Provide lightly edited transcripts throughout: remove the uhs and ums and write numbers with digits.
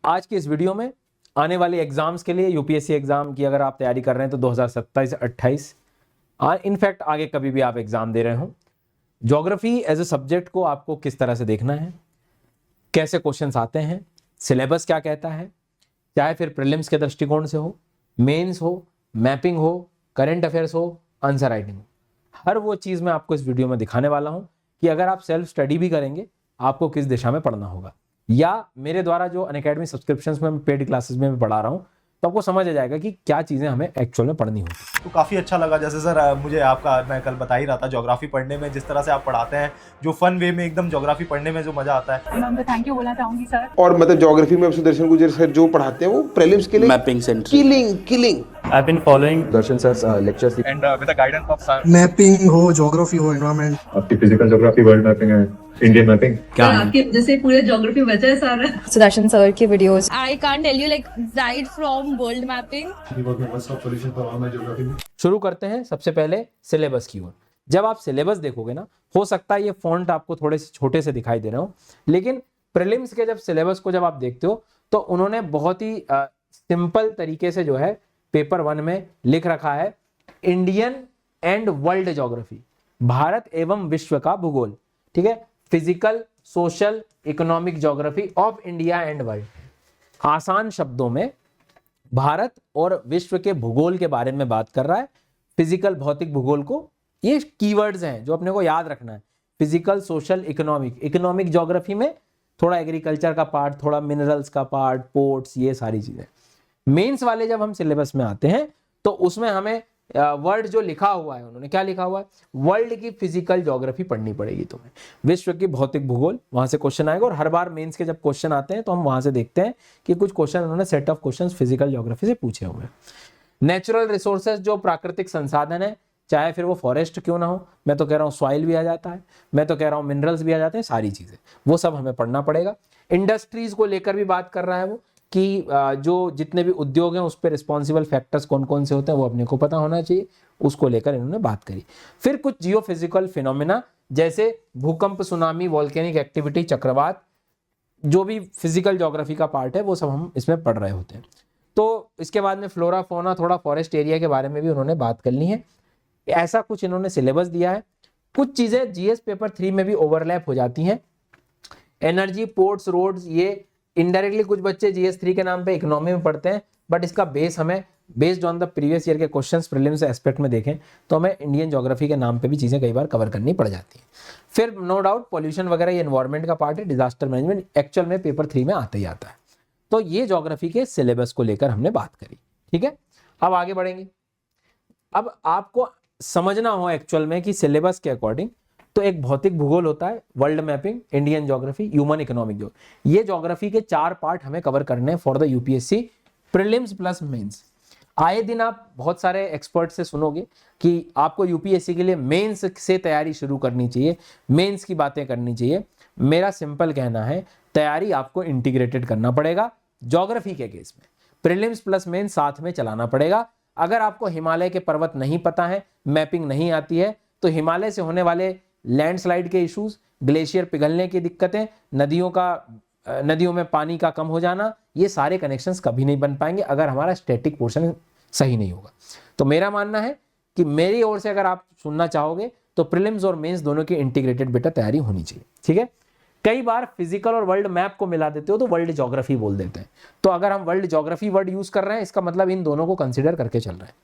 आज की इस वीडियो में आने वाले एग्जाम्स के लिए, यूपीएससी एग्जाम की अगर आप तैयारी कर रहे हैं तो 2027-28 इनफैक्ट आगे कभी भी आप एग्जाम दे रहे हो, ज्योग्राफी एज ए सब्जेक्ट को आपको किस तरह से देखना है, कैसे क्वेश्चंस आते हैं, सिलेबस क्या कहता है, चाहे फिर प्रीलिम्स के दृष्टिकोण से हो, मेंस हो, मैपिंग हो, करंट अफेयर्स हो, आंसर राइटिंग हो, हर वो चीज़ मैं आपको इस वीडियो में दिखाने वाला हूं कि अगर आप सेल्फ स्टडी भी करेंगे आपको किस दिशा में पढ़ना होगा, या मेरे द्वारा जो अनअकैडमी सब्सक्रिप्शंस में पेड क्लासेस में पढ़ा रहा हूं तो आपको समझ आ जाएगा कि क्या चीज़ें हमें एक्चुअल में पढ़नी होगी। तो काफ़ी अच्छा लगा। जैसे सर मुझे आपका, मैं कल बता ही रहा था, ज्योग्राफी पढ़ने में जिस तरह से आप पढ़ाते हैं, जो फन वे में एकदम ज्योग्राफी पढ़ने में जो मजा आता है। मैं थैंक यू बोलना चाहूंगी सर। और मतलब ज्योग्राफी में सुदर्शन गुर्जर सर जो पढ़ाते हैं वो प्रीलिम्स के लिए mapping centre killing I've been following Darshan sir's lectures and with the guidance of sir, mapping हो, ज्योग्राफी हो, एनवायरनमेंट, आपकी फिजिकल ज्योग्राफी, वर्ल्ड मैपिंग है, इंडियन मैपिंग क्या है? आपके जैसे पूरे ज्योग्राफी बचा है सारा। सुदर्शन सर की videos I can't tell you like right from world mapping. शुरू करते हैं सबसे पहले सिलेबस की ओर। जब आप सिलेबस देखोगे ना, हो सकता है ये फॉन्ट आपको थोड़े से छोटे से दिखाई दे रहे हो, लेकिन प्रीलिम्स के जब सिलेबस को जब आप देखते हो तो उन्होंने बहुत ही सिंपल तरीके से जो है पेपर 1 में लिख रखा है, Indian and world geography, Bharat एवं विश्व का भूगोल, ठीक है, physical, social, economic geography of India and world. आसान शब्दों में भारत और विश्व के भूगोल के बारे में बात कर रहा है। फिजिकल, भौतिक भूगोल को, ये कीवर्ड्स हैं जो अपने को याद रखना है। Physical, social, economic. Economic geography में थोड़ा एग्रीकल्चर का पार्ट, थोड़ा मिनरल्स का पार्ट, पोर्ट्स, ये सारी चीजें। मेंस वाले जब हम सिलेबस में आते हैं तो उसमें हमें वर्ड जो लिखा हुआ है, उन्होंने क्या लिखा हुआ है, वर्ल्ड की फिजिकल ज्योग्राफी पढ़नी पड़ेगी तुम्हें, विश्व की भौतिक भूगोल, वहां से क्वेश्चन आएगा। और हर बार मेंस के जब क्वेश्चन आते हैं तो हम वहां से देखते हैं कि कुछ क्वेश्चन उन्होंने set of questions physical geography से पूछे हुए हैं। नेचुरल रिसोर्सेज, जो प्राकृतिक संसाधन है, चाहे फिर वो फॉरेस्ट क्यों ना हो, मैं तो कह रहा हूँ सॉइल भी आ जाता है, मैं तो कह रहा हूँ मिनरल्स भी आ जाते हैं, सारी चीजें वो सब हमें पढ़ना पड़ेगा। इंडस्ट्रीज को लेकर भी बात कर रहा है वो कि जो जितने भी उद्योग हैं उस पर रिस्पॉन्सिबल फैक्टर्स कौन कौन से होते हैं वो अपने को पता होना चाहिए, उसको लेकर इन्होंने बात करी। फिर कुछ जियोफिजिकल फिनोमिना जैसे भूकंप, सुनामी, वॉल्केनिक एक्टिविटी, चक्रवात, जो भी फिजिकल ज्योग्राफी का पार्ट है वो सब हम इसमें पढ़ रहे होते हैं। तो इसके बाद में फ्लोरा, फोना, थोड़ा फॉरेस्ट एरिया के बारे में भी उन्होंने बात करनी है। ऐसा कुछ इन्होंने सिलेबस दिया है। कुछ चीजें जीएस पेपर 3 में भी ओवरलैप हो जाती हैं। एनर्जी, पोर्ट्स, रोड्स, ये इनडायरेक्टली कुछ बच्चे जीएस 3 के नाम पे इकोनॉमी में पढ़ते हैं, बट इसका बेस हमें based on the previous year के क्वेश्चंस प्रीलिम्स एस्पेक्ट में देखें तो हमें इंडियन ज्योग्राफी के नाम पे भी चीजें कई बार कवर करनी पड़ जाती हैं। फिर नो डाउट पॉल्यूशन वगैरह ये एनवायरनमेंट का पार्ट है, डिजास्टर मैनेजमेंट एक्चुअल में पेपर 3 में आता ही आता है। तो ये ज्योग्राफी के सिलेबस को लेकर हमने बात करी, ठीक है। अब आगे बढ़ेंगे। अब आपको समझना हो एक्चुअल में कि सिलेबस के अकॉर्डिंग तो एक भौतिक भूगोल होता है, world mapping, Indian geography, human economic geography, ये ज्योग्राफी के 4 पार्ट हमें कवर करने हैं for the UPSC prelims plus mains. आए दिन आप बहुत सारे एक्सपर्ट से सुनोगे कि आपको यूपीएससी के लिए मेंस से तैयारी शुरू करनी चाहिए, मेंस की बातें करनी चाहिए। मेरा सिंपल कहना है, तैयारी आपको इंटीग्रेटेड करना पड़ेगा ज्योग्राफी के केस में, प्रीलिम्स प्लस मेंस साथ में चलाना पड़ेगा। अगर आपको हिमालय के पर्वत नहीं पता है, मैपिंग नहीं आती है, तो हिमालय से होने वाले लैंडस्लाइड के इश्यूज, ग्लेशियर पिघलने की दिक्कतें, नदियों में पानी का कम हो जाना, ये सारे कनेक्शंस कभी नहीं बन पाएंगे अगर हमारा स्टैटिक पोर्शन सही नहीं होगा। तो मेरा मानना है कि मेरी ओर से अगर आप सुनना चाहोगे तो प्रीलिम्स और मेंस दोनों की इंटीग्रेटेड बेटा तैयारी होनी चाहिए, ठीक है। कई बार फिजिकल और वर्ल्ड मैप को मिला देते हो तो वर्ल्ड ज्योग्राफी बोल देते हैं, तो अगर हम वर्ल्ड ज्योग्राफी वर्ड यूज कर रहे हैं इसका मतलब इन दोनों को कंसिडर करके चल रहे हैं।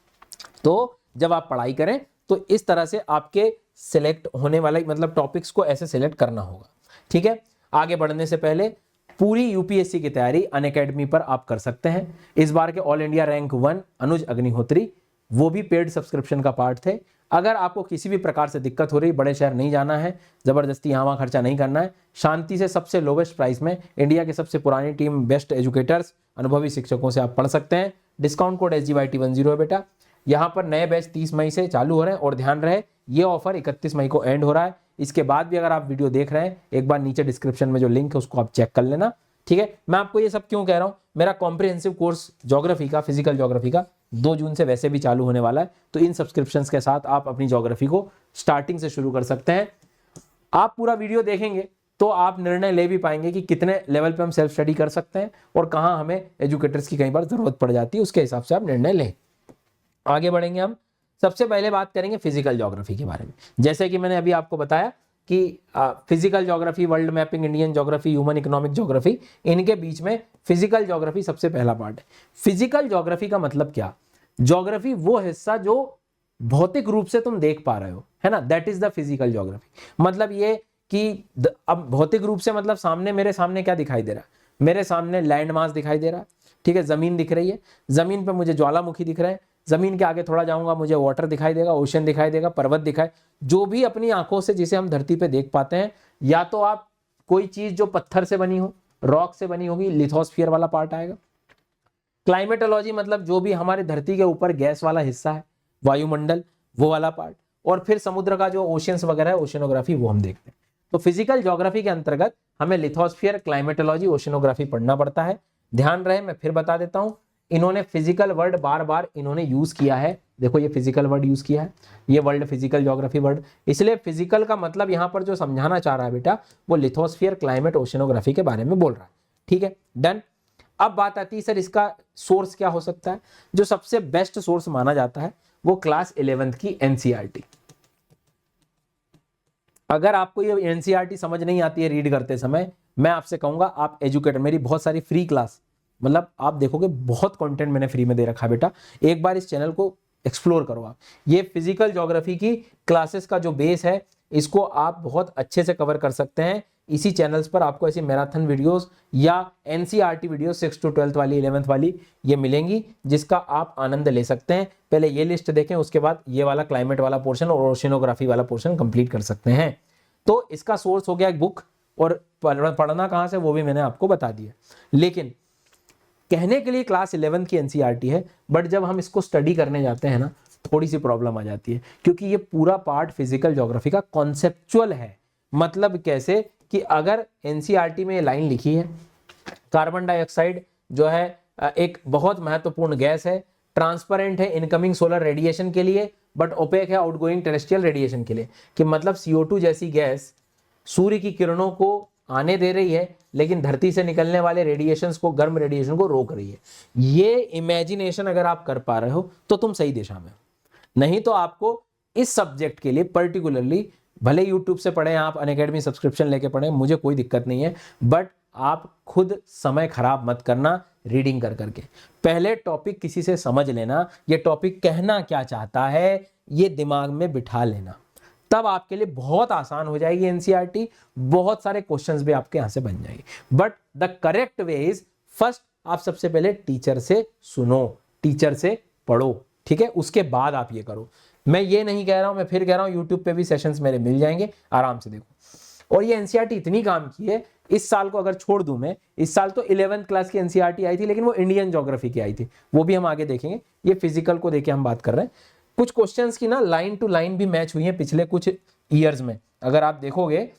तो जब आप पढ़ाई करें तो इस तरह से आपके सिलेक्ट होने वाले मतलब टॉपिक्स को ऐसे सिलेक्ट करना होगा, ठीक है। आगे बढ़ने से पहले पूरी यूपीएससी की तैयारी अनअकैडमी पर आप कर सकते हैं। इस बार के ऑल इंडिया रैंक 1 अनुज अग्निहोत्री, वो भी पेड सब्सक्रिप्शन का पार्ट थे। अगर आपको किसी भी प्रकार से दिक्कत हो रही, बड़े शहर नहीं जाना है, जबरदस्ती यहाँ वहाँ खर्चा नहीं करना है, शांति से सबसे लोवेस्ट प्राइस में इंडिया के सबसे पुरानी टीम, बेस्ट एजुकेटर्स, अनुभवी शिक्षकों से आप पढ़ सकते हैं। डिस्काउंट कोड SGYT10 है बेटा। यहाँ पर नए बैच 30 मई से चालू हो रहे हैं और ध्यान रहे ये ऑफर 31 मई को एंड हो रहा है। इसके बाद भी अगर आप वीडियो देख रहे हैं, एक बार नीचे डिस्क्रिप्शन में जो लिंक है उसको आप चेक कर लेना, ठीक है। मैं आपको ये सब क्यों कह रहा हूँ, मेरा कॉम्प्रिहेंसिव कोर्स ज्योग्राफी का, फिजिकल ज्योग्राफी का 2 जून से वैसे भी चालू होने वाला है, तो इन सब्सक्रिप्शंस के साथ आप अपनी ज्योग्राफी को स्टार्टिंग से शुरू कर सकते हैं। आप पूरा वीडियो देखेंगे तो आप निर्णय ले भी पाएंगे कि कितने लेवल पे हम सेल्फ स्टडी कर सकते हैं और कहाँ हमें एजुकेटर्स की कई बार जरूरत पड़ जाती है, उसके हिसाब से आप निर्णय लें। आगे बढ़ेंगे हम। सबसे पहले बात करेंगे फिजिकल ज्योग्राफी के बारे में। जैसे कि मैंने अभी आपको बताया कि physical geography, world mapping, Indian geography, human economic geography, इनके बीच में फिजिकल ज्योग्राफी सबसे पहला पार्ट है। फिजिकल ज्योग्राफी का मतलब क्या? ज्योग्राफी वो हिस्सा जो भौतिक रूप से तुम देख पा रहे हो, है ना, that is the physical geography. मतलब ये कि अब भौतिक रूप से मतलब सामने, मेरे सामने क्या दिखाई दे रहा है? मेरे सामने लैंड मास दिखाई दे रहा है, ठीक है, जमीन दिख रही है, जमीन पे मुझे ज्वालामुखी दिख रहा है, जमीन के आगे थोड़ा जाऊंगा मुझे वाटर दिखाई देगा, ओशन दिखाई देगा, पर्वत दिखाई, जो भी अपनी आंखों से जिसे हम धरती पे देख पाते हैं। या तो आप कोई चीज जो पत्थर से बनी हो, रॉक से बनी होगी, लिथोस्फीयर वाला पार्ट आएगा। क्लाइमेटोलॉजी मतलब जो भी हमारे धरती के ऊपर गैस वाला हिस्सा है, वायुमंडल, वो वाला पार्ट। और फिर समुद्र का जो ओशियंस वगैरह है, ओशियनोग्राफी, वो हम देखते हैं। तो फिजिकल ज्योग्राफी के अंतर्गत हमें लिथोस्फीयर, क्लाइमेटोलॉजी, ओशियनोग्राफी पढ़ना पड़ता है। ध्यान रहे, मैं फिर बता देता हूं, इन्होंने फिजिकल वर्ड बार बार इन्होंने यूज किया है। देखो ये फिजिकल वर्ड यूज किया है, ये वर्ल्ड फिजिकल ज्योग्राफी वर्ड। इसलिए फिजिकल का मतलब यहां पर जो समझाना चाह रहा है बेटा, वो लिथोस्फीयर, क्लाइमेट, ओशियनोग्राफी के बारे में बोल रहा है। ठीक है, डन। अब बात आती है सर इसका सोर्स क्या हो सकता है? जो सबसे बेस्ट सोर्स माना जाता है वो क्लास 11th की एनसीईआरटी। अगर आपको ये एनसीईआरटी समझ नहीं आती है रीड करते समय, मैं आपसे कहूंगा आप एजुकेटर, मेरी बहुत सारी फ्री क्लास, मतलब आप देखोगे बहुत कंटेंट मैंने फ्री में दे रखा है बेटा, एक बार इस चैनल को एक्सप्लोर करो आप। ये फिजिकल ज्योग्राफी की क्लासेस का जो बेस है, इसको आप बहुत अच्छे से कवर कर सकते हैं। इसी चैनल्स पर आपको ऐसी मैराथन वीडियोस या एनसीईआरटी वीडियो 6 to 12th वाली, 11th वाली ये मिलेंगी, जिसका आप आनंद ले सकते हैं। पहले ये लिस्ट देखें, उसके बाद ये वाला क्लाइमेट वाला पोर्शन और ओशियनोग्राफी वाला पोर्शन कंप्लीट कर सकते हैं। तो इसका सोर्स हो गया एक बुक, और पढ़ना कहाँ से वो भी मैंने आपको बता दिया। लेकिन कहने के लिए क्लास 11th की एनसीईआरटी है, बट जब हम इसको स्टडी करने जाते हैं ना, थोड़ी सी प्रॉब्लम आ जाती है, क्योंकि ये पूरा पार्ट फिजिकल ज्योग्राफी का कॉन्सेप्चुअल है। मतलब कैसे कि अगर एनसीईआरटी में ये लाइन लिखी है, कार्बन डाइऑक्साइड जो है एक बहुत महत्वपूर्ण गैस है, ट्रांसपेरेंट है इनकमिंग सोलर रेडिएशन के लिए, बट ओपेक है आउटगोइंग टेरेस्ट्रियल रेडिएशन के लिए, कि मतलब CO2 जैसी गैस सूर्य की किरणों को आने दे रही है, लेकिन धरती से निकलने वाले रेडिएशंस को, गर्म रेडिएशन को रोक रही है। ये इमेजिनेशन अगर आप कर पा रहे हो तो तुम सही दिशा में हो। नहीं तो आपको इस सब्जेक्ट के लिए पर्टिकुलरली, भले यूट्यूब से पढ़ें आप, अनअकैडमी सब्सक्रिप्शन लेके पढ़ें, मुझे कोई दिक्कत नहीं है, बट आप खुद समय खराब मत करना रीडिंग कर करके। पहले टॉपिक किसी से समझ लेना, ये टॉपिक कहना क्या चाहता है ये दिमाग में बिठा लेना, तब आपके लिए बहुत आसान हो जाएगी एनसीईआरटी। बहुत सारे क्वेश्चंस भी आपके यहां से बन जाएंगे। But the correct way is, first आप सबसे पहले टीचर से सुनो, टीचर से पढ़ो, ठीक है, उसके बाद आप ये करो। मैं ये नहीं कह रहा हूं, मैं फिर कह रहा हूं यूट्यूब पे भी सेशंस मेरे मिल जाएंगे, आराम से देखो। और ये एनसीईआरटी इतनी काम की है, इस साल को अगर छोड़ दूं मैं, इस साल तो 11th क्लास की एनसीईआरटी आई थी, लेकिन वो इंडियन ज्योग्राफी की आई थी, वो भी हम आगे देखेंगे। ये फिजिकल को देके हम बात कर रहे हैं। कुछ क्वेश्चंस की ना लाइन टू लाइन भी मैच हुई है पिछले कुछ ईयर्स में। अगर आप देखोगे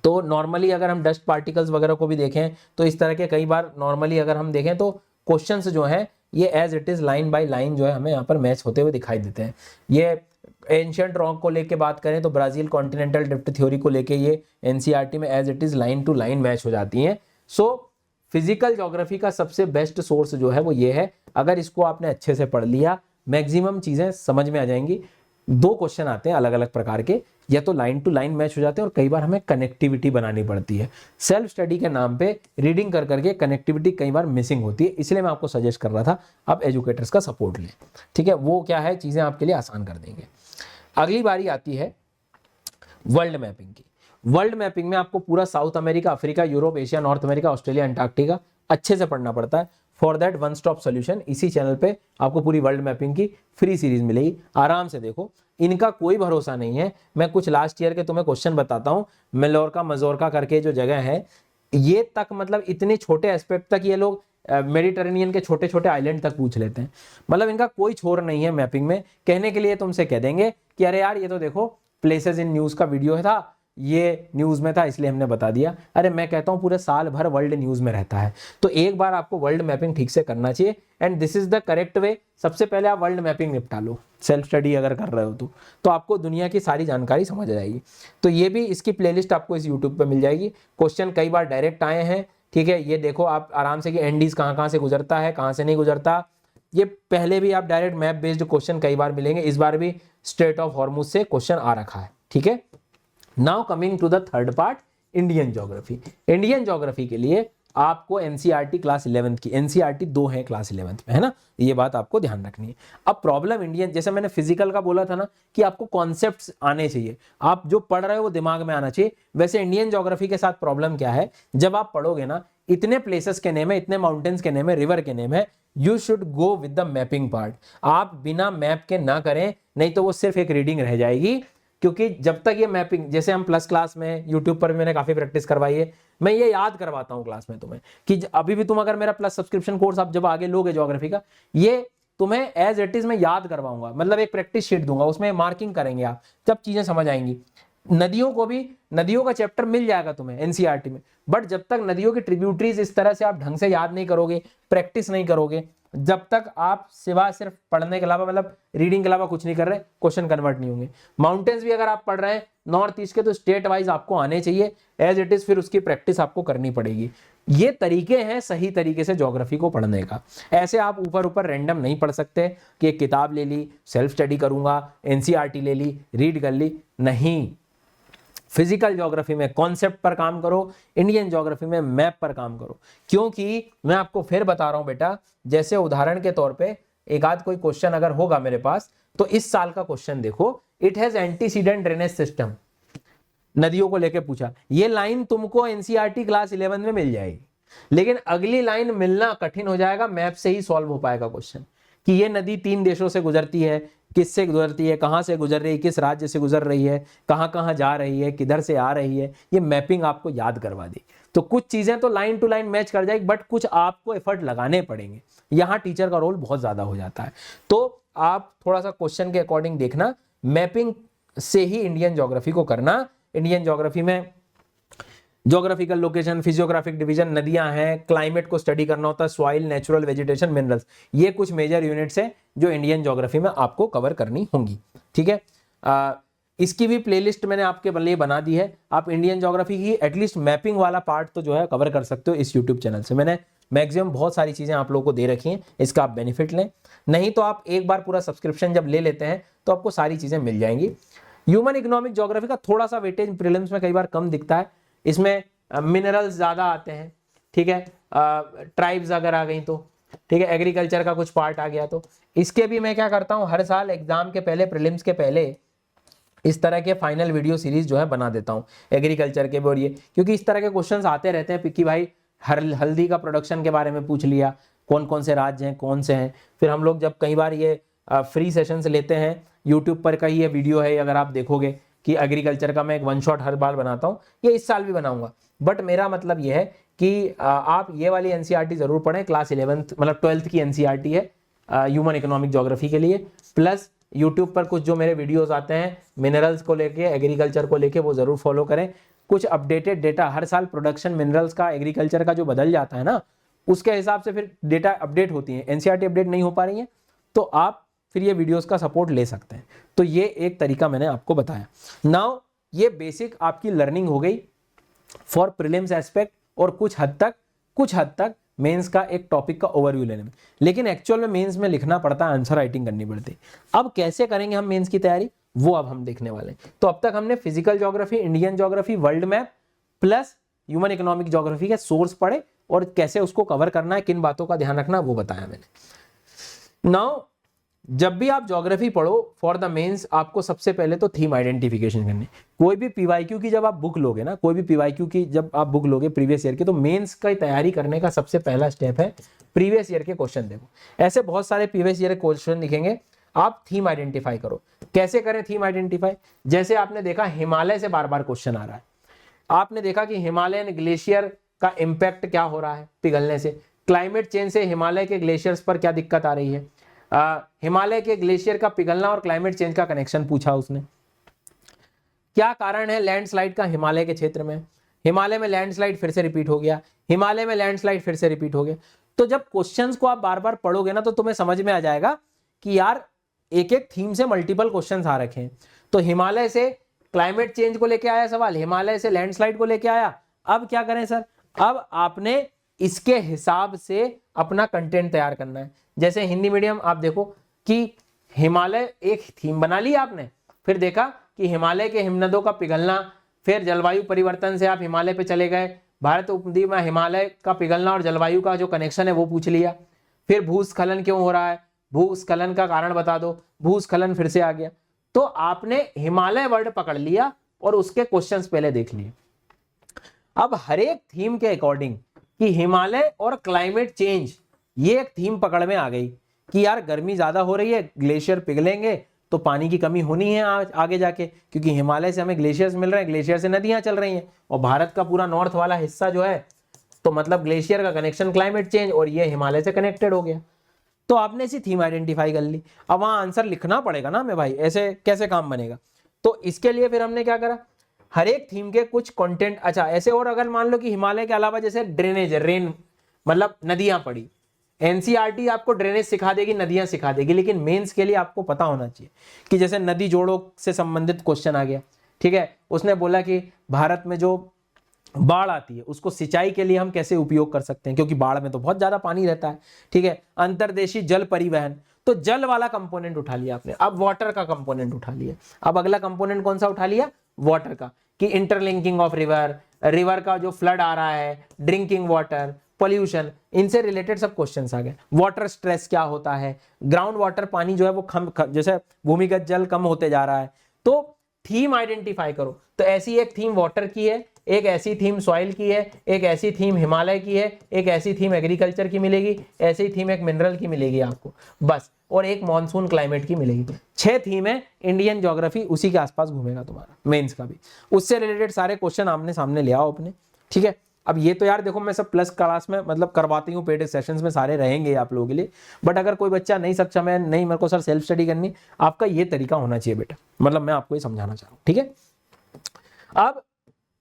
तो नॉर्मली अगर हम डस्ट पार्टिकल्स वगैरह को भी देखें तो इस तरह के कई बार नॉर्मली अगर हम देखें तो क्वेश्चंस जो हैं ये as it is line by line जो है हमें यहाँ पर मैच होते हुए दिखाई देते हैं। ये एंशिएंट रॉक को लेके बात करें तो ब्राजील कॉन्टिनेंटल ड्रिफ्ट थ्योरी को लेके ये एनसीईआरटी में as it is line to line match हो जाती हैं। सो फिजिकल ज्योग्राफी का सबसे बेस्ट सोर्स जो है वो ये है। अगर इसको आपने अच्छे से पढ़ लिया, मैक्सिमम चीजें समझ में आ जाएंगी। दो क्वेश्चन आते हैं अलग अलग प्रकार के, या तो लाइन टू लाइन मैच हो जाते हैं और कई बार हमें कनेक्टिविटी बनानी पड़ती है। सेल्फ स्टडी के नाम पे रीडिंग कर करके कनेक्टिविटी कई बार मिसिंग होती है, इसलिए मैं आपको सजेस्ट कर रहा था आप एजुकेटर्स का सपोर्ट लें, ठीक है। वो क्या है, चीजें आपके लिए आसान कर देंगे। अगली बारी आती है वर्ल्ड मैपिंग की। वर्ल्ड मैपिंग में आपको पूरा south America, Africa, Europe, Asia, north America, Australia, Antarctica अच्छे से पढ़ना पड़ता है। For that one stop solution, इसी चैनल पे आपको पूरी वर्ल्ड मैपिंग की फ्री सीरीज मिलेगी, आराम से देखो। इनका कोई भरोसा नहीं है। मैं कुछ लास्ट ईयर के तुम्हें क्वेश्चन बताता हूँ। मेलोरका मजोरका करके जो जगह है, ये तक मतलब इतने छोटे एस्पेक्ट तक ये लोग मेडिटेरेनियन के छोटे छोटे आइलैंड तक पूछ लेते हैं। मतलब इनका कोई छोर नहीं है मैपिंग में। कहने के लिए तुमसे कह देंगे कि अरे यार ये तो देखो प्लेसेस इन न्यूज का वीडियो था, ये न्यूज़ में था इसलिए हमने बता दिया। अरे मैं कहता हूँ पूरे साल भर वर्ल्ड न्यूज़ में रहता है, तो एक बार आपको वर्ल्ड मैपिंग ठीक से करना चाहिए and this is the correct way. सबसे पहले आप वर्ल्ड मैपिंग निपटा लो, सेल्फ स्टडी अगर कर रहे हो तो आपको दुनिया की सारी जानकारी समझ आ जाएगी। तो ये भी इसकी प्लेलिस्ट आपको इस यूट्यूब पे मिल जाएगी। क्वेश्चन कई बार डायरेक्ट आए हैं, ठीक है, ये देखो आप आराम से कि एंडीज कहाँ से गुजरता है, कहाँ से नहीं गुजरता। ये पहले भी आप डायरेक्ट मैप बेस्ड क्वेश्चन कई बार मिलेंगे, इस बार भी स्ट्रेट ऑफ हॉर्मुज से क्वेश्चन आ रखा है, ठीक है। Now coming to the third part, Indian geography. Indian geography के लिए आपको एनसीईआरटी क्लास 11th की, एनसीईआरटी 2 है क्लास 11th में, है ना, ये बात आपको ध्यान रखनी है। अब प्रॉब्लम इंडियन, जैसे मैंने फिजिकल का बोला था ना कि आपको कॉन्सेप्ट्स आने चाहिए, आप जो पढ़ रहे हो वो दिमाग में आना चाहिए। वैसे इंडियन ज्योग्राफी के साथ प्रॉब्लम क्या है, जब आप पढ़ोगे ना, इतने प्लेसेस के नेम है, इतने माउंटेन्स के नेम है, रिवर के नेम है, you should go with the mapping part. आप बिना मैप के ना करें, नहीं तो वो सिर्फ एक रीडिंग रह जाएगी। क्योंकि जब तक ये मैपिंग, जैसे हम प्लस क्लास में यूट्यूब पर भी मैंने काफी प्रैक्टिस करवाई है, मैं ये याद करवाता हूँ क्लास में तुम्हें कि अभी भी तुम अगर मेरा प्लस सब्सक्रिप्शन कोर्स आप जब आगे लोगे ज्योग्राफी का, ये तुम्हें एज इट इज मैं याद करवाऊंगा, मतलब एक प्रैक्टिस शीट दूंगा, उसमें मार्किंग करेंगे आप, जब चीजें समझ आएंगी। नदियों को भी, नदियों का चैप्टर मिल जाएगा तुम्हें एनसीईआरटी में, बट जब तक नदियों की ट्रिब्यूटरीज इस तरह से आप ढंग से याद नहीं करोगे, प्रैक्टिस नहीं करोगे, जब तक आप सिवा सिर्फ पढ़ने के अलावा, मतलब रीडिंग के अलावा कुछ नहीं कर रहे, क्वेश्चन कन्वर्ट नहीं होंगे। माउंटेन्स भी अगर आप पढ़ रहे हैं नॉर्थ ईस्ट के, तो स्टेट वाइज आपको आने चाहिए एज इट इज, फिर उसकी प्रैक्टिस आपको करनी पड़ेगी। ये तरीके हैं सही तरीके से ज्योग्राफी को पढ़ने का। ऐसे आप ऊपर ऊपर रैंडम नहीं पढ़ सकते कि एक किताब ले ली, सेल्फ स्टडी करूंगा, एनसीईआरटी ले ली, रीड कर ली, नहीं। फिजिकल ज्योग्राफी में कॉन्सेप्ट पर काम करो, इंडियन ज्योग्राफी में मैप पर काम करो। क्योंकि मैं आपको फिर बता रहा हूं बेटा, जैसे उदाहरण के तौर पे एक आध कोई क्वेश्चन अगर होगा मेरे पास, तो इस साल का क्वेश्चन देखो, it has antecedent drainage system, नदियों को लेके पूछा। ये लाइन तुमको एनसीईआरटी क्लास 11 में मिल जाएगी, लेकिन अगली लाइन मिलना कठिन हो जाएगा, मैप से ही सॉल्व हो पाएगा क्वेश्चन कि ये नदी 3 देशों से गुजरती है, किससे गुजरती है, कहां से गुजर रही है, किस राज्य से गुजर रही है, कहां कहां जा रही है, किधर से आ रही है, ये मैपिंग आपको याद करवा दी। तो कुछ चीजें तो लाइन टू लाइन मैच कर जाएगी, बट कुछ आपको एफर्ट लगाने पड़ेंगे, यहां टीचर का रोल बहुत ज्यादा हो जाता है। तो आप थोड़ा सा क्वेश्चन के अकॉर्डिंग देखना, मैपिंग से ही इंडियन ज्योग्राफी को करना। इंडियन ज्योग्राफी में ज्योग्राफिकल लोकेशन, फिजियोग्राफिक डिवीजन, नदियां हैं, क्लाइमेट को स्टडी करना होता है, सॉइल, नेचुरल वेजिटेशन, मिनरल्स, ये कुछ मेजर यूनिट्स हैं जो इंडियन ज्योग्राफी में आपको कवर करनी होंगी, ठीक है। इसकी भी प्लेलिस्ट मैंने आपके लिए बना दी है, आप इंडियन ज्योग्राफी की एटलीस्ट मैपिंग वाला पार्ट तो जो है कवर कर सकते हो इस यूट्यूब चैनल से। मैंने मैक्सिमम बहुत सारी चीजें आप लोगों को दे रखी हैं, इसका आप बेनिफिट लें, नहीं तो आप एक बार पूरा सब्सक्रिप्शन जब ले लेते हैं तो आपको सारी चीजें मिल जाएंगी। ह्यूमन इकोनॉमिक ज्योग्राफी का थोड़ा सा वेटेज प्रीलिम्स में कई बार कम दिखता है, इसमें मिनरल्स ज्यादा आते हैं, ठीक है, ट्राइब्स अगर आ गई तो, ठीक है, एग्रीकल्चर का कुछ पार्ट आ गया तो। इसके भी मैं क्या करता हूँ, हर साल एग्जाम के पहले, प्रीलिम्स के पहले इस तरह के फाइनल वीडियो सीरीज जो है बना देता हूँ एग्रीकल्चर के, और ये क्योंकि इस तरह के क्वेश्चंस आते रहते हैं कि भाई हल्दी का प्रोडक्शन के बारे में पूछ लिया, कौन कौन से राज्य हैं, कौन से हैं। फिर हम लोग जब कई बार ये फ्री सेशंस लेते हैं यूट्यूब पर, का ये वीडियो है, अगर आप देखोगे कि एग्रीकल्चर का मैं एक वन शॉट हर बार बनाता हूँ, ये इस साल भी बनाऊंगा। बट मेरा मतलब ये है कि आप ये वाली एनसीईआरटी जरूर पढ़ें, क्लास 11th मतलब 12th की एनसीईआरटी है ह्यूमन इकोनॉमिक ज्योग्राफी के लिए। प्लस यूट्यूब पर कुछ जो मेरे वीडियोस आते हैं मिनरल्स को लेके, एग्रीकल्चर को लेके, वो जरूर फॉलो करें। कुछ अपडेटेड डेटा हर साल, प्रोडक्शन मिनरल्स का, एग्रीकल्चर का जो बदल जाता है ना, उसके हिसाब से फिर डेटा अपडेट होती है। एनसीईआरटी अपडेट नहीं हो पा रही है तो आप फिर ये वीडियोस का सपोर्ट ले सकते हैं। तो ये एक तरीका मैंने आपको बताया। नाउ ये बेसिक आपकी लर्निंग हो गई फॉर प्रीलिम्स एस्पेक्ट, और कुछ हद तक मेंस का एक टॉपिक का ओवरव्यू लेने में। लेकिन एक्चुअल में मेंस में लिखना पड़ता है, आंसर राइटिंग करनी पड़ती है। अब कैसे करेंगे हम मेंस की तैयारी, वो अब हम देखने वाले हैं। तो अब तक हमने physical geography, Indian geography, world map plus human economic geography के सोर्स पढ़े और कैसे उसको कवर करना है, किन बातों का ध्यान रखना, वो बताया मैंने। नाउ जब भी आप ज्योग्राफी पढ़ो फॉर द मेंस, आपको सबसे पहले तो थीम आइडेंटिफिकेशन करनी। कोई भी पीवाईक्यू की जब आप बुक लोगे ना, कोई भी पीवाईक्यू की जब आप बुक लोगे प्रीवियस ईयर की, तो मेंस की तैयारी करने का सबसे पहला स्टेप है प्रीवियस ईयर के क्वेश्चन देखो। ऐसे बहुत सारे प्रीवियस ईयर के क्वेश्चन दिखेंगे, आप थीम आइडेंटिफाई करो। कैसे करें थीम आइडेंटिफाई, जैसे आपने देखा हिमालय से बार बार क्वेश्चन आ रहा है, आपने देखा कि हिमालयन ग्लेशियर का इंपैक्ट क्या हो रहा है पिघलने से, क्लाइमेट चेंज से हिमालय के ग्लेशियर्स पर क्या दिक्कत आ रही है, हिमालय के ग्लेशियर का पिघलना और क्लाइमेट चेंज का कनेक्शन पूछा उसने। क्या कारण है लैंडस्लाइड का हिमालय के क्षेत्र में? हिमालय में लैंडस्लाइड फिर से रिपीट हो गया, हिमालय में लैंडस्लाइड फिर से रिपीट हो गया। तो जब क्वेश्चंस को आप बार बार पढ़ोगे ना तो तुम्हें समझ में आ जाएगा कि यार एक एक थीम से मल्टीपल क्वेश्चंस आ रखे हैं। तो हिमालय से क्लाइमेट चेंज को लेके आया सवाल, हिमालय से लैंडस्लाइड को लेके आया। अब क्या करें सर? अब आपने इसके हिसाब से अपना कंटेंट तैयार करना है। जैसे हिंदी मीडियम आप देखो कि हिमालय एक थीम बना ली आपने, फिर देखा कि हिमालय के हिमनदों का पिघलना, फिर जलवायु परिवर्तन से आप हिमालय पे चले गए, भारत उपद्वीप में हिमालय का पिघलना और जलवायु का जो कनेक्शन है वो पूछ लिया। फिर भूस्खलन क्यों हो रहा है, भूस्खलन का कारण बता दो, भूस्खलन फिर से आ गया। तो आपने हिमालय वर्ड पकड़ लिया और उसके क्वेश्चंस पहले देख लिए। अब हर एक थीम के अकॉर्डिंग कि हिमालय और क्लाइमेट चेंज, ये एक थीम पकड़ में आ गई कि यार गर्मी ज्यादा हो रही है, ग्लेशियर पिघलेंगे तो पानी की कमी होनी है आगे जाके, क्योंकि हिमालय से हमें ग्लेशियर्स मिल रहे हैं, ग्लेशियर से नदियां चल रही हैं, और भारत का पूरा नॉर्थ वाला हिस्सा जो है तो मतलब ग्लेशियर का कनेक्शन क्लाइमेट चेंज और ये हिमालय से कनेक्टेड हो गया। तो आपने ऐसी थीम आइडेंटिफाई कर ली। अब वहां आंसर लिखना पड़ेगा ना हमें भाई, ऐसे कैसे काम बनेगा? तो इसके लिए फिर हमने क्या करा, हर एक थीम के कुछ कंटेंट, अच्छा ऐसे, और अगर मान लो कि हिमालय के अलावा जैसे ड्रेनेज, रेन मतलब नदियां पड़ी, एनसीईआरटी आपको ड्रेनेज सिखा देगी, नदियां सिखा देगी, लेकिन मेंस के लिए आपको पता होना चाहिए कि जैसे नदी जोड़ों से संबंधित क्वेश्चन आ गया, ठीक है, उसने बोला कि भारत में जो बाढ़ आती है उसको सिंचाई के लिए हम कैसे उपयोग कर सकते हैं, क्योंकि बाढ़ में तो बहुत ज्यादा पानी रहता है, ठीक है। अंतर्देशीय जल परिवहन, तो जल वाला कंपोनेंट उठा लिया आपने। अब वाटर का कंपोनेंट उठा लिया। अब अगला कंपोनेंट कौन सा उठा लिया? वाटर का, कि इंटरलिंकिंग ऑफ रिवर, रिवर का जो फ्लड आ रहा है, ड्रिंकिंग वाटर, पॉल्यूशन, इनसे रिलेटेड सब क्वेश्चंस आ गए। वाटर स्ट्रेस क्या होता है, ग्राउंड वाटर पानी जो है वो जैसे भूमिगत जल कम होते जा रहा है। तो थीम आइडेंटिफाई करो। तो ऐसी एक थीम वाटर की है, एक ऐसी थीम सॉइल की है, एक ऐसी थीम हिमालय की है, एक ऐसी थीम एग्रीकल्चर की मिलेगी, ऐसी थीम एक मिनरल की मिलेगी आपको बस, और एक मॉनसून क्लाइमेट की मिलेगी। 6 थीम है। इंडियन ज्योग्राफी उसी के आसपास घूमेगा तुम्हारा, मेंस का भी। उससे रिलेटेड सारे क्वेश्चन आमने सामने ले आओ अपने, ठीक है। अब ये तो यार देखो मैं सब प्लस क्लास में मतलब करवाती हूँ, पेड सेशंस में सारे रहेंगे आप लोगों के लिए, बट अगर कोई बच्चा नहीं सक्षम है, नहीं मेरे को सर सेल्फ स्टडी करनी, आपका ये तरीका होना चाहिए बेटा, मतलब मैं आपको ये समझाना चाह रहा हूँ, ठीक है। अब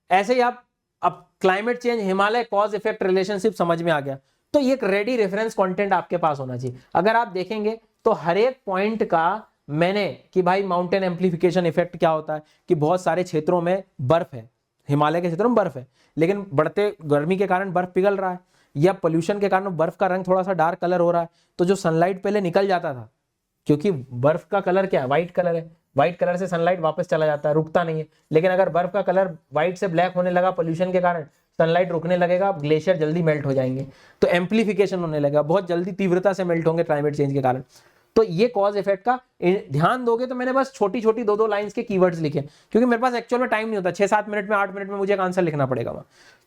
ऐसे ही आप, अब climate change, Himalaya, cause effect relationship समझ में आ गया, तो ये एक रेडी रेफरेंस कंटेंट आपके पास होना चाहिए। अगर आप देखेंगे तो हर एक पॉइंट का मैंने कि भाई माउंटेन एम्प्लीफिकेशन इफेक्ट क्या होता है, कि बहुत सारे क्षेत्रों में बर्फ है, हिमालय के क्षेत्रों में बर्फ है, लेकिन बढ़ते गर्मी के कारण बर्फ पिघल रहा है, या पोल्यूशन के कारण बर्फ का रंग थोड़ा सा डार्क कलर हो रहा है, तो जो सनलाइट पहले निकल जाता था, क्योंकि बर्फ का कलर क्या है, व्हाइट कलर है, व्हाइट कलर से सनलाइट वापस चला जाता है, रुकता नहीं है। लेकिन अगर बर्फ का कलर व्हाइट से ब्लैक होने लगा पोल्यूशन के कारण, सनलाइट रुकने लगेगा, ग्लेशियर जल्दी मेल्ट हो जाएंगे, तो एम्प्लीफिकेशन होने लगेगा, बहुत जल्दी तीव्रता से मेल्ट होंगे क्लाइमेट चेंज के कारण। तो ये कॉज इफेक्ट का ध्यान दोगे तो मैंने बस छोटी छोटी 2-2 लाइंस के कीवर्ड्स लिखे, क्योंकि मेरे पास एक्चुअल में टाइम नहीं होता, 6-7 मिनट में 8 मिनट में मुझे एक आंसर लिखना पड़ेगा वहां।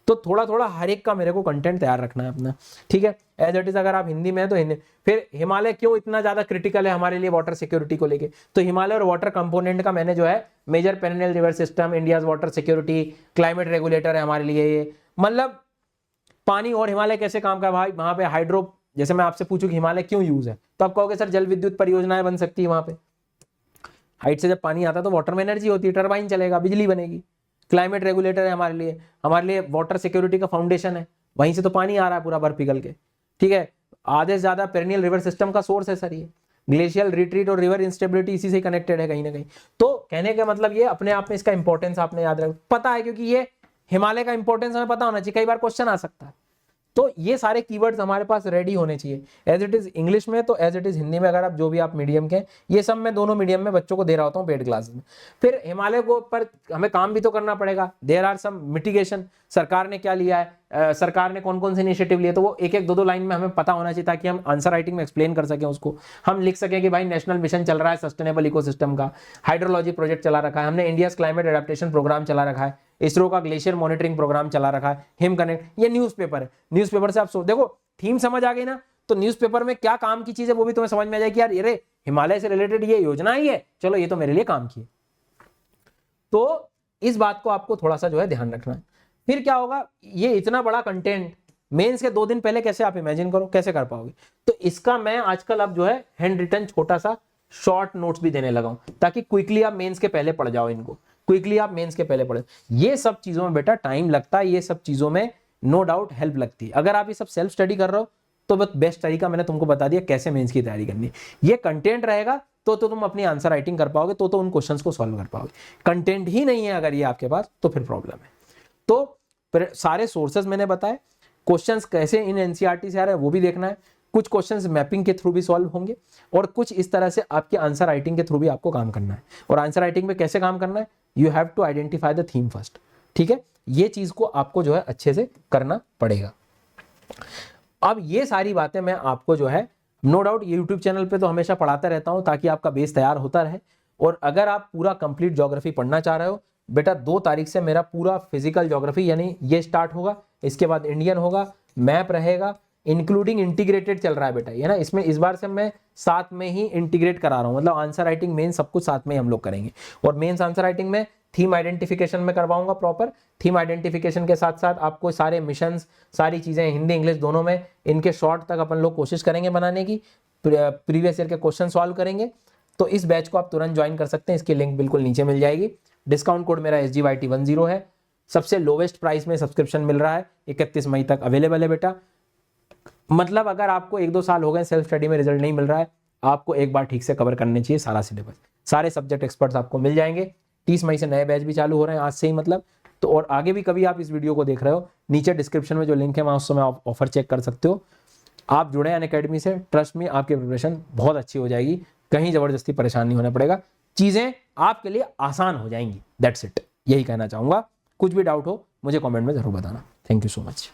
तो थोड़ा थोड़ा हर एक का मेरे को कंटेंट तैयार रखना है अपना, ठीक है। एज इट इज अगर आप हिंदी में है तो हिंदी। फिर हिमालय क्यों इतना ज्यादा क्रिटिकल है हमारे लिए वाटर सिक्योरिटी को लेके, तो हिमालय और वाटर कंपोनेंट का मैंने जो है major perennial river system, India's water security, climate regulator है हमारे लिए ये, मतलब पानी और हिमालय कैसे काम कर भाई। वहां पे हाइड्रो, जैसे मैं आपसे पूछूं कि हिमालय क्यों यूज है, तो आप कहोगे सर जल विद्युत परियोजनाएं बन सकती है वहां पे, हाइट से जब पानी आता है तो वाटर में एनर्जी होती है, टरबाइन चलेगा, बिजली बनेगी। क्लाइमेट रेगुलेटर है हमारे लिए वाटर सिक्योरिटी का फाउंडेशन है, वहीं से तो पानी आ रहा है पूरा बर्फ पिघल के, ठीक है। आधे से ज्यादा पेरिनियल रिवर सिस्टम का सोर्स है सर ये, ग्लेशियल रिट्रीट और रिवर इंस्टेबिलिटी इसी से कनेक्टेड है कहीं ना कहीं। तो कहने का मतलब ये अपने आप में इसका इंपॉर्टेंस आपने याद रख पता है, क्योंकि ये हिमालय का इंपॉर्टेंस हमें पता होना चाहिए, कई बार क्वेश्चन आ सकता है। तो ये सारे कीवर्ड्स हमारे पास रेडी होने चाहिए, एज इट इज इंग्लिश में तो एज इट इज हिंदी में, अगर आप जो भी आप मीडियम के, ये सब मैं दोनों मीडियम में बच्चों को दे रहा होता हूँ पेड क्लास में। फिर हिमालय को पर हमें काम भी तो करना पड़ेगा, देयर आर सम मिटिगेशन, सरकार ने क्या लिया है, सरकार ने कौन कौन से इनिशिएटिव लिए, तो वो 1-1, 2-2 लाइन में हमें पता होना चाहिए, ताकि हम आंसर राइटिंग में एक्सप्लेन कर सकें उसको। हम लिख सकें कि भाई नेशनल मिशन चल रहा है सस्टेनेबल इकोसिस्टम का, हाइड्रोलॉजी प्रोजेक्ट चला रखा है हमने, इंडियाज क्लाइमेट एडेप्टेशन प्रोग्राम चला रखा है, इसरो का ग्लेशियर मॉनिटरिंग प्रोग्राम चला रखा है, हिम कनेक्ट, ये न्यूज़पेपर है। न्यूज़पेपर से आप देखो थीम समझ आ गई ना, तो न्यूज़पेपर में क्या काम की चीज है वो भी तुम्हें समझ में आ जाएगी, यार ये हिमालय से रिलेटेड ये योजना ही है, चलो ये तो मेरे लिए काम की है। तो इस बात को आपको थोड़ा सा जो है ध्यान रखना है। फिर क्या होगा, ये इतना बड़ा कंटेंट मेंस के 2 दिन पहले कैसे आप इमेजिन करो, कैसे कर पाओगे। तो इसका मैं आजकल अब जो है हैंड रिटन छोटा सा शॉर्ट नोट्स भी देने लगा हूं, ताकि क्विकली आप मेंस के पहले पढ़ जाओ इनको, क्विकली आप मेंस के पहले पढ़े। ये सब चीजों में बेटा टाइम लगता है, ये सब चीजों में नो डाउट हेल्प लगती है। अगर आप ये सब सेल्फ स्टडी कर रहे हो तो बेस्ट तरीका मैंने तुमको बता दिया कैसे मेंस की तैयारी करनी है। ये कंटेंट रहेगा तो तुम अपनी आंसर राइटिंग कर पाओगे, तो उन क्वेश्चंस को सॉल्व कर पाओगे। कंटेंट ही नहीं है अगर ये आपके पास, तो फिर प्रॉब्लम है। तो सारे सोर्सेज मैंने बताए, क्वेश्चंस कैसे इन एनसीईआरटी से आ रहे हैं वो भी देखना है। कुछ क्वेश्चंस मैपिंग के थ्रू भी सॉल्व होंगे और कुछ इस तरह से आपके आंसर राइटिंग के थ्रू भी आपको काम करना है। और आंसर राइटिंग में कैसे काम करना है, you have to identify the theme first, ठीक है। ये चीज को आपको जो है अच्छे से करना पड़ेगा। अब ये सारी बातें मैं आपको जो है नो डाउट यूट्यूब चैनल पे तो हमेशा पढ़ाता रहता हूं ताकि आपका बेस तैयार होता रहे। और अगर आप पूरा कंप्लीट ज्योग्राफी पढ़ना चाह रहे हो बेटा, 2 तारीख से मेरा पूरा फिजिकल ज्योग्राफी यानी ये स्टार्ट होगा, इसके बाद इंडियन होगा, मैप रहेगा, इंक्लूडिंग इंटीग्रेटेड चल रहा है बेटा, ये ना। इसमें इस बार से मैं साथ में ही इंटीग्रेट करा रहा हूँ, मतलब आंसर राइटिंग मेन सब कुछ साथ में हम लोग करेंगे। और मेंस आंसर राइटिंग में थीम आइडेंटिफिकेशन में करवाऊंगा प्रॉपर। थीम आइडेंटिफिकेशन के साथ साथ आपको सारे मिशंस, सारी चीजें हिंदी इंग्लिश दोनों में, इनके शॉर्ट तक अपन लोग कोशिश करेंगे बनाने की। प्रीवियस ईयर के क्वेश्चन सॉल्व करेंगे। तो इस बैच को आप तुरंत ज्वाइन कर सकते हैं, इसकी लिंक बिल्कुल नीचे मिल जाएगी। डिस्काउंट कोड मेरा SGYT10 है। सबसे लोवेस्ट प्राइस में सब्सक्रिप्शन मिल रहा है, 31 मई तक अवेलेबल है बेटा। मतलब अगर आपको 1-2 साल हो गए सेल्फ स्टडी में रिजल्ट नहीं मिल रहा है, आपको एक बार ठीक से कवर करने चाहिए सारा सिलेबस। सारे सब्जेक्ट एक्सपर्ट्स आपको मिल जाएंगे। 30 मई से नए बैच भी चालू हो रहे हैं, आज से ही मतलब। तो और आगे भी कभी आप इस वीडियो को देख रहे हो, नीचे डिस्क्रिप्शन में जो लिंक है वहाँ उस समय आप ऑफर चेक कर सकते हो। आप जुड़े हैं अनअकैडमी से, ट्रस्ट में आपकी प्रिपरेशन बहुत अच्छी हो जाएगी, कहीं जबरदस्ती परेशान नहीं होना पड़ेगा, चीज़ें आपके लिए आसान हो जाएंगी। दैट्स इट, यही कहना चाहूँगा। कुछ भी डाउट हो मुझे कमेंट में ज़रूर बताना। Thank you so much.